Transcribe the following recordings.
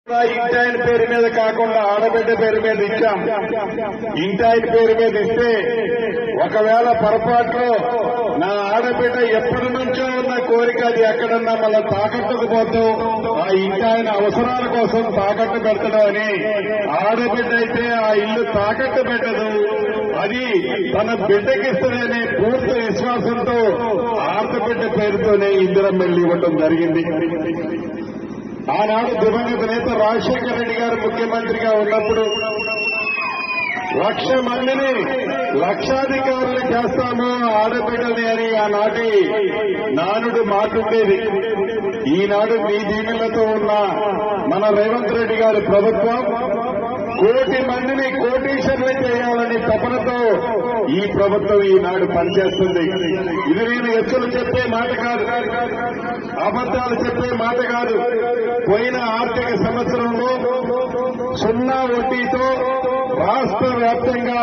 ఇంటాయన పేరు మీద కాకుండా ఆడబిడ్డ పేరు మీద ఇచ్చాం. ఇంటాయన పేరు మీద ఇస్తే ఒకవేళ పొరపాట్లో నా ఆడబిడ్డ ఎప్పటి నుంచో ఉన్న కోరిక అది ఎక్కడన్నా మళ్ళీ తాకట్టుకు పోతూ ఆ ఇంటాయన అవసరాల కోసం తాకట్టు పెట్టడం అని ఆడబిడ్డ అయితే ఆ ఇల్లు తాకట్టు పెట్టదు, అది తన బిడ్డకిస్తుందనే పూర్తి విశ్వాసంతో ఆడబిడ్డ పేరుతోనే ఇందిరమ్మ ఇల్లు ఇవ్వడం జరిగింది. ఆనాడు దివంగత నేత రాజశేఖర రెడ్డి గారు ముఖ్యమంత్రిగా ఉన్నప్పుడు 1,00,000 మందిని లక్షాధికారులు చేస్తాము ఆడబిడ్డని అని ఆనాటి నానుడు మాటుండేది. ఈనాడు మీ దీవెనలతో ఉన్న మన రేవంత్ రెడ్డి గారి ప్రభుత్వం 1,00,00,000 మందిని కోటీశ్వరులు చేయాలని తపనతో ఈ ప్రభుత్వం ఈనాడు పనిచేస్తుంది. ఇది నేను ఎత్తులు చెప్పే మాట కాదు, అబద్దాలు చెప్పే మాట కాదు. పోయిన ఆర్థిక సంవత్సరంలో 0 వడ్డీతో రాష్ట్ర వ్యాప్తంగా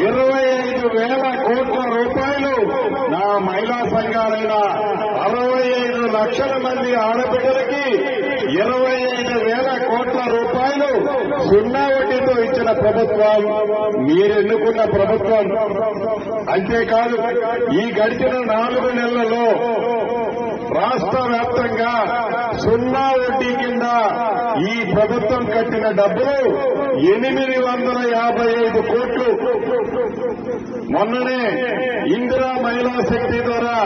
25,000 కోట్ల రూపాయలు నా మహిళా సంఘాలైన 65 లక్షల మంది ఆడబిడ్డలకి 25,000 కోట్ల రూపాయలు 0 వడ్డీతో ఇచ్చిన ప్రభుత్వం మీరెన్నుకున్న ప్రభుత్వం. అంతేకాదు ఈ గడిచిన 4 నెలలలో రాష్ట్ర వ్యాప్తంగా 0 వడ్డీ కింద ఈ ప్రభుత్వం కట్టిన డబ్బులు 855 కోట్లు. మొన్ననే ఇందిరా మహిళా శక్తి ద్వారా